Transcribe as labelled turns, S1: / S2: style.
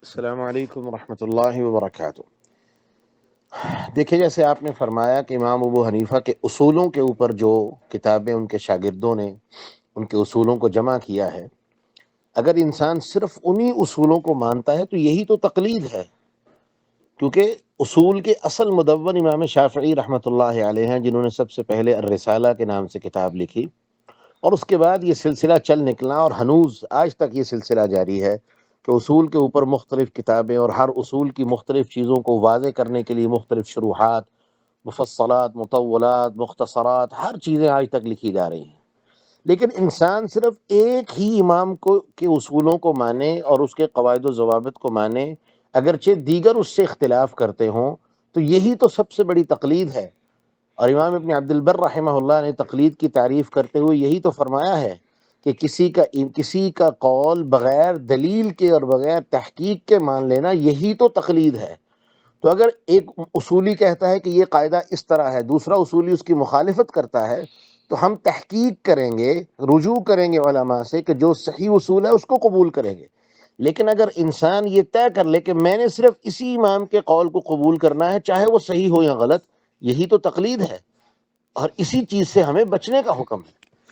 S1: السلام علیکم ورحمۃ اللہ وبرکاتہ۔ دیکھیں، جیسے آپ نے فرمایا کہ امام ابو حنیفہ کے اصولوں کے اوپر جو کتابیں ان کے شاگردوں نے ان کے اصولوں کو جمع کیا ہے، اگر انسان صرف انہی اصولوں کو مانتا ہے تو یہی تو تقلید ہے، کیونکہ اصول کے اصل مدون امام شافعی رحمۃ اللہ علیہ ہیں، جنہوں نے سب سے پہلے الرسالہ کے نام سے کتاب لکھی، اور اس کے بعد یہ سلسلہ چل نکلا اور ہنوز آج تک یہ سلسلہ جاری ہے کہ اصول کے اوپر مختلف کتابیں اور ہر اصول کی مختلف چیزوں کو واضح کرنے کے لیے مختلف شروحات، مفصلات، مطولات، مختصرات، ہر چیزیں آج تک لکھی جا رہی ہیں۔ لیکن انسان صرف ایک ہی امام کو کے اصولوں کو مانے اور اس کے قواعد و ضوابط کو مانے، اگرچہ دیگر اس سے اختلاف کرتے ہوں، تو یہی تو سب سے بڑی تقلید ہے۔ اور امام ابن عبد البر رحمہ اللہ نے تقلید کی تعریف کرتے ہوئے یہی تو فرمایا ہے کہ کسی کا قول بغیر دلیل کے اور بغیر تحقیق کے مان لینا، یہی تو تقلید ہے۔ تو اگر ایک اصولی کہتا ہے کہ یہ قاعدہ اس طرح ہے، دوسرا اصولی اس کی مخالفت کرتا ہے، تو ہم تحقیق کریں گے، رجوع کریں گے علماء سے کہ جو صحیح اصول ہے اس کو قبول کریں گے۔ لیکن اگر انسان یہ طے کر لے کہ میں نے صرف اسی امام کے قول کو قبول کرنا ہے، چاہے وہ صحیح ہو یا غلط، یہی تو تقلید ہے، اور اسی چیز سے ہمیں بچنے کا حکم ہے۔